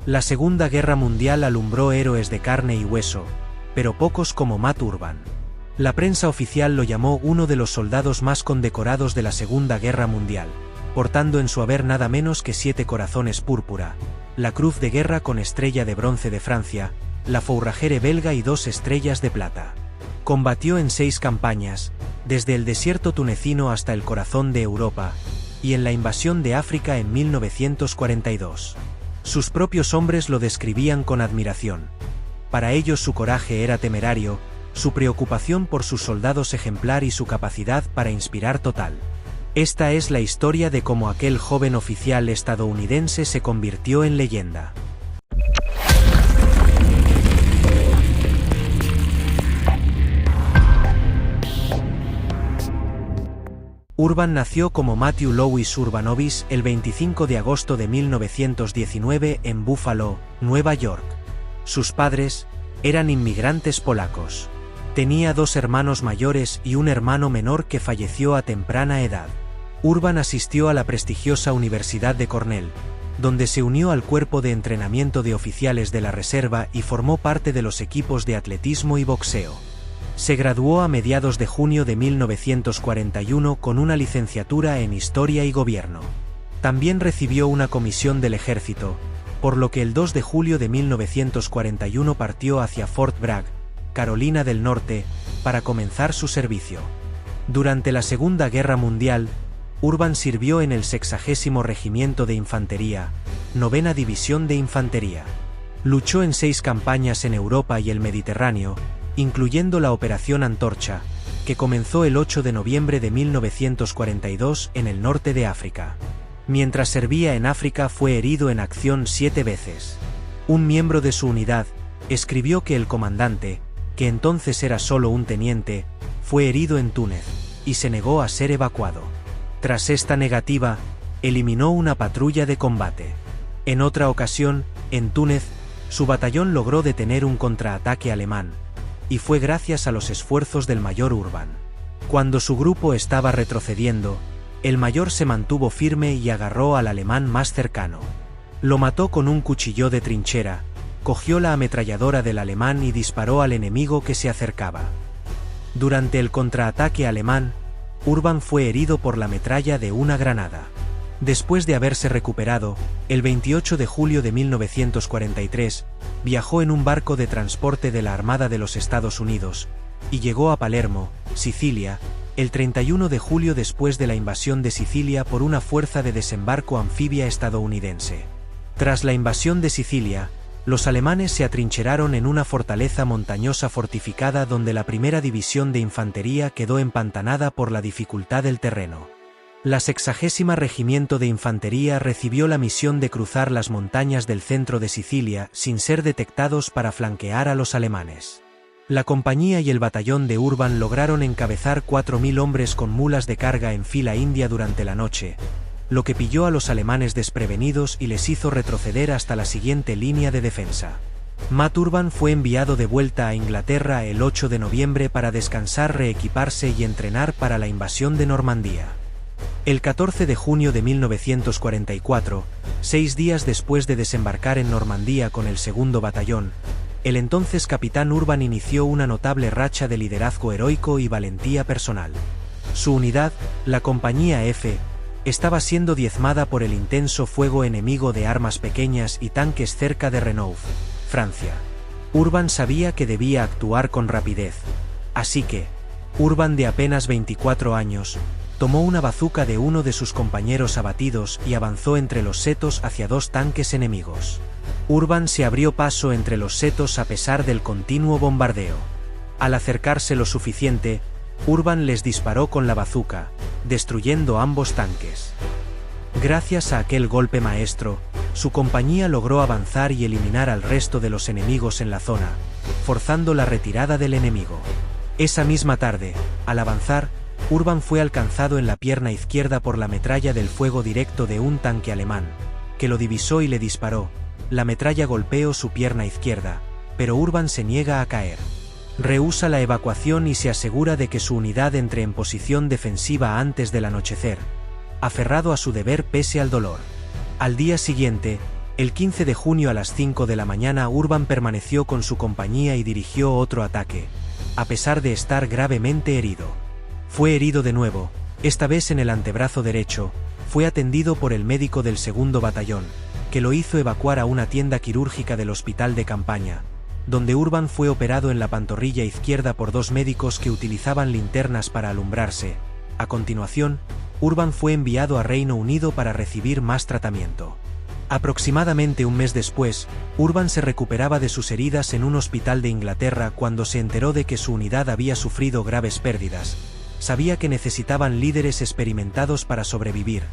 La Segunda Guerra Mundial alumbró héroes de carne y hueso, pero pocos como Matt Urban. La prensa oficial lo llamó uno de los soldados más condecorados de la Segunda Guerra Mundial, portando en su haber nada menos que 7 corazones púrpura, la Cruz de Guerra con estrella de bronce de Francia, la Fourragère belga y 2 estrellas de plata. Combatió en 6 campañas, desde el desierto tunecino hasta el corazón de Europa, y en la invasión de África en 1942. Sus propios hombres lo describían con admiración. Para ellos su coraje era temerario, su preocupación por sus soldados ejemplar y su capacidad para inspirar total. Esta es la historia de cómo aquel joven oficial estadounidense se convirtió en leyenda. Urban nació como Matthew Louis Urbanović el 25 de agosto de 1919 en Buffalo, Nueva York. Sus padres eran inmigrantes polacos. Tenía 2 hermanos mayores y un hermano menor que falleció a temprana edad. Urban asistió a la prestigiosa Universidad de Cornell, donde se unió al cuerpo de entrenamiento de oficiales de la reserva y formó parte de los equipos de atletismo y boxeo. Se graduó a mediados de junio de 1941 con una licenciatura en Historia y Gobierno. También recibió una comisión del ejército, por lo que el 2 de julio de 1941 partió hacia Fort Bragg, Carolina del Norte, para comenzar su servicio. Durante la Segunda Guerra Mundial, Urban sirvió en el 60º Regimiento de Infantería, 9ª División de Infantería. Luchó en 6 campañas en Europa y el Mediterráneo, incluyendo la Operación Antorcha, que comenzó el 8 de noviembre de 1942 en el norte de África. Mientras servía en África fue herido en acción 7 veces. Un miembro de su unidad escribió que el comandante, que entonces era solo un teniente, fue herido en Túnez, y se negó a ser evacuado. Tras esta negativa, eliminó una patrulla de combate. En otra ocasión, en Túnez, su batallón logró detener un contraataque alemán, y fue gracias a los esfuerzos del mayor Urban. Cuando su grupo estaba retrocediendo, el mayor se mantuvo firme y agarró al alemán más cercano. Lo mató con un cuchillo de trinchera, cogió la ametralladora del alemán y disparó al enemigo que se acercaba. Durante el contraataque alemán, Urban fue herido por la metralla de una granada. Después de haberse recuperado, el 28 de julio de 1943, viajó en un barco de transporte de la Armada de los Estados Unidos, y llegó a Palermo, Sicilia, el 31 de julio después de la invasión de Sicilia por una fuerza de desembarco anfibia estadounidense. Tras la invasión de Sicilia, los alemanes se atrincheraron en una fortaleza montañosa fortificada donde la primera división de infantería quedó empantanada por la dificultad del terreno. La 60º Regimiento de Infantería recibió la misión de cruzar las montañas del centro de Sicilia sin ser detectados para flanquear a los alemanes. La compañía y el batallón de Urban lograron encabezar 4.000 hombres con mulas de carga en fila india durante la noche, lo que pilló a los alemanes desprevenidos y les hizo retroceder hasta la siguiente línea de defensa. Matt Urban fue enviado de vuelta a Inglaterra el 8 de noviembre para descansar, reequiparse y entrenar para la invasión de Normandía. El 14 de junio de 1944, 6 días después de desembarcar en Normandía con el 2º batallón, el entonces capitán Urban inició una notable racha de liderazgo heroico y valentía personal. Su unidad, la Compañía F, estaba siendo diezmada por el intenso fuego enemigo de armas pequeñas y tanques cerca de Renouf, Francia. Urban sabía que debía actuar con rapidez, así que, Urban, de apenas 24 años, tomó una bazuca de uno de sus compañeros abatidos y avanzó entre los setos hacia 2 tanques enemigos. Urban se abrió paso entre los setos a pesar del continuo bombardeo. Al acercarse lo suficiente, Urban les disparó con la bazuca, destruyendo ambos tanques. Gracias a aquel golpe maestro, su compañía logró avanzar y eliminar al resto de los enemigos en la zona, forzando la retirada del enemigo. Esa misma tarde, al avanzar, Urban fue alcanzado en la pierna izquierda por la metralla del fuego directo de un tanque alemán, que lo divisó y le disparó. La metralla golpeó su pierna izquierda, pero Urban se niega a caer. Rehúsa la evacuación y se asegura de que su unidad entre en posición defensiva antes del anochecer, aferrado a su deber pese al dolor. Al día siguiente, El 15 de junio a las 5 de la mañana Urban permaneció con su compañía y dirigió otro ataque, a pesar de estar gravemente herido. Fue herido de nuevo, esta vez en el antebrazo derecho, fue atendido por el médico del segundo batallón, que lo hizo evacuar a una tienda quirúrgica del hospital de campaña, donde Urban fue operado en la pantorrilla izquierda por 2 médicos que utilizaban linternas para alumbrarse. A continuación, Urban fue enviado a Reino Unido para recibir más tratamiento. Aproximadamente un mes después, Urban se recuperaba de sus heridas en un hospital de Inglaterra cuando se enteró de que su unidad había sufrido graves pérdidas. Sabía que necesitaban líderes experimentados para sobrevivir,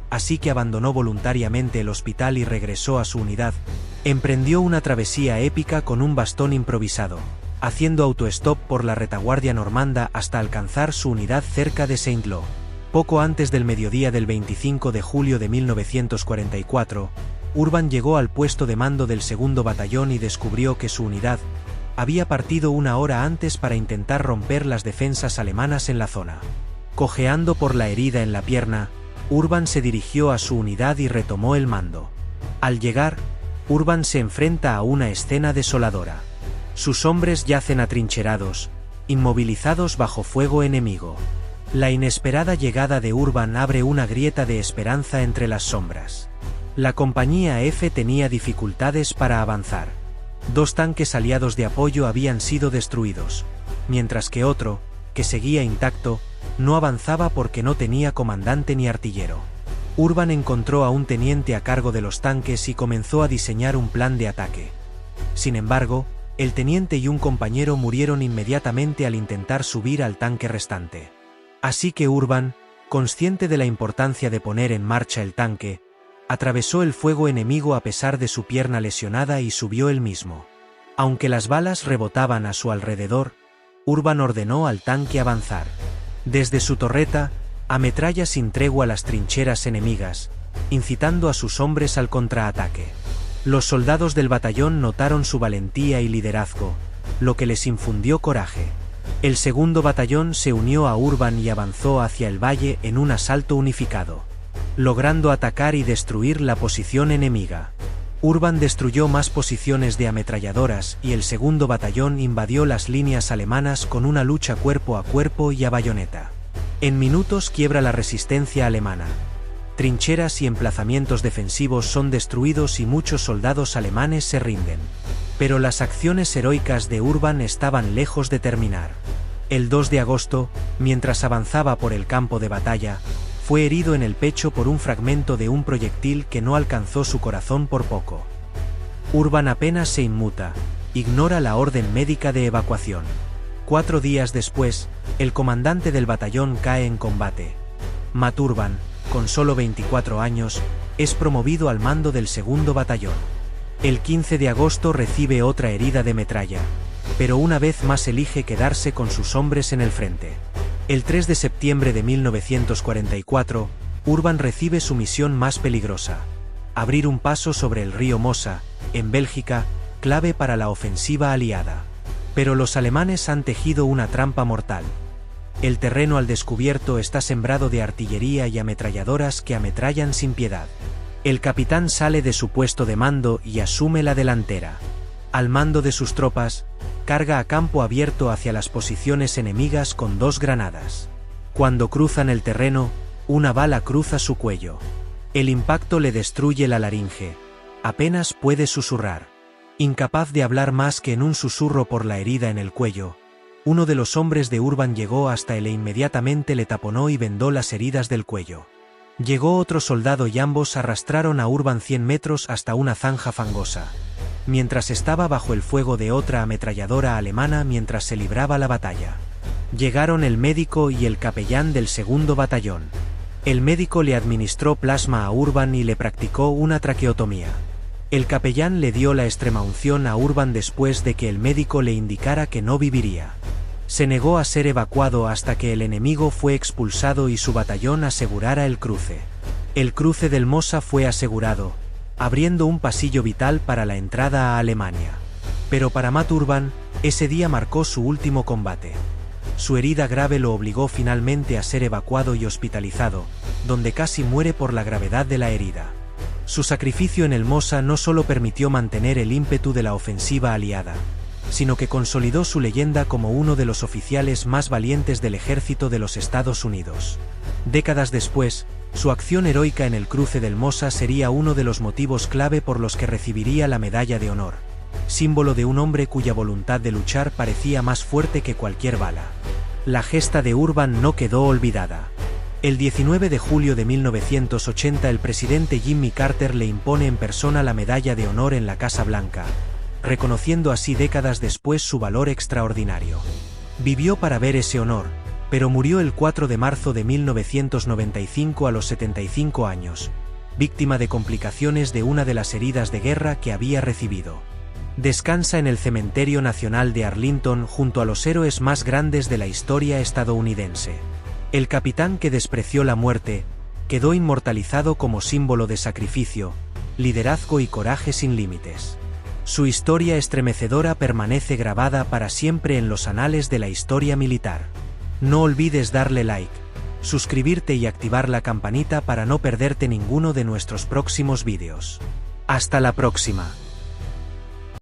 así que abandonó voluntariamente el hospital y regresó a su unidad. Emprendió una travesía épica con un bastón improvisado, haciendo autostop por la retaguardia normanda hasta alcanzar su unidad cerca de Saint-Lô. Poco antes del mediodía del 25 de julio de 1944, Urban llegó al puesto de mando del segundo batallón y descubrió que su unidad había partido una hora antes para intentar romper las defensas alemanas en la zona. Cojeando por la herida en la pierna, Urban se dirigió a su unidad y retomó el mando. Al llegar, Urban se enfrenta a una escena desoladora. Sus hombres yacen atrincherados, inmovilizados bajo fuego enemigo. La inesperada llegada de Urban abre una grieta de esperanza entre las sombras. La compañía F tenía dificultades para avanzar. 2 tanques aliados de apoyo habían sido destruidos, mientras que otro, que seguía intacto, no avanzaba porque no tenía comandante ni artillero. Urban encontró a un teniente a cargo de los tanques y comenzó a diseñar un plan de ataque. Sin embargo, el teniente y un compañero murieron inmediatamente al intentar subir al tanque restante. Así que Urban, consciente de la importancia de poner en marcha el tanque, atravesó el fuego enemigo a pesar de su pierna lesionada y subió él mismo. Aunque las balas rebotaban a su alrededor, Urban ordenó al tanque avanzar. Desde su torreta, ametralla sin tregua las trincheras enemigas, incitando a sus hombres al contraataque. Los soldados del batallón notaron su valentía y liderazgo, lo que les infundió coraje. El segundo batallón se unió a Urban y avanzó hacia el valle en un asalto unificado, logrando atacar y destruir la posición enemiga. Urban destruyó más posiciones de ametralladoras y el segundo batallón invadió las líneas alemanas con una lucha cuerpo a cuerpo y a bayoneta. En minutos quiebra la resistencia alemana. Trincheras y emplazamientos defensivos son destruidos y muchos soldados alemanes se rinden. Pero las acciones heroicas de Urban estaban lejos de terminar. El 2 de agosto, mientras avanzaba por el campo de batalla, fue herido en el pecho por un fragmento de un proyectil que no alcanzó su corazón por poco. Urban apenas se inmuta, ignora la orden médica de evacuación. 4 días después, el comandante del batallón cae en combate. Matt Urban, con solo 24 años, es promovido al mando del segundo batallón. El 15 de agosto recibe otra herida de metralla, pero una vez más elige quedarse con sus hombres en el frente. El 3 de septiembre de 1944, Urban recibe su misión más peligrosa: abrir un paso sobre el río Mosa, en Bélgica, clave para la ofensiva aliada. Pero los alemanes han tejido una trampa mortal. El terreno al descubierto está sembrado de artillería y ametralladoras que ametrallan sin piedad. El capitán sale de su puesto de mando y asume la delantera. Al mando de sus tropas, carga a campo abierto hacia las posiciones enemigas con 2 granadas. Cuando cruzan el terreno, una bala cruza su cuello. El impacto le destruye la laringe. Apenas puede susurrar. Incapaz de hablar más que en un susurro por la herida en el cuello, uno de los hombres de Urban llegó hasta él e inmediatamente le taponó y vendó las heridas del cuello. Llegó otro soldado y ambos arrastraron a Urban 100 metros hasta una zanja fangosa, mientras estaba bajo el fuego de otra ametralladora alemana mientras se libraba la batalla. Llegaron el médico y el capellán del segundo batallón. El médico le administró plasma a Urban y le practicó una traqueotomía. El capellán le dio la extremaunción a Urban después de que el médico le indicara que no viviría. Se negó a ser evacuado hasta que el enemigo fue expulsado y su batallón asegurara el cruce. El cruce del Mosa fue asegurado, abriendo un pasillo vital para la entrada a Alemania. Pero para Matt Urban, ese día marcó su último combate. Su herida grave lo obligó finalmente a ser evacuado y hospitalizado, donde casi muere por la gravedad de la herida. Su sacrificio en el Mosa no solo permitió mantener el ímpetu de la ofensiva aliada, sino que consolidó su leyenda como uno de los oficiales más valientes del ejército de los Estados Unidos. Décadas después, su acción heroica en el cruce del Mosa sería uno de los motivos clave por los que recibiría la Medalla de Honor, símbolo de un hombre cuya voluntad de luchar parecía más fuerte que cualquier bala. La gesta de Urban no quedó olvidada. El 19 de julio de 1980 el presidente Jimmy Carter le impone en persona la Medalla de Honor en la Casa Blanca, reconociendo así décadas después su valor extraordinario. Vivió para ver ese honor, pero murió el 4 de marzo de 1995 a los 75 años, víctima de complicaciones de una de las heridas de guerra que había recibido. Descansa en el Cementerio Nacional de Arlington junto a los héroes más grandes de la historia estadounidense. El capitán que despreció la muerte, quedó inmortalizado como símbolo de sacrificio, liderazgo y coraje sin límites. Su historia estremecedora permanece grabada para siempre en los anales de la historia militar. No olvides darle like, suscribirte y activar la campanita para no perderte ninguno de nuestros próximos vídeos. Hasta la próxima.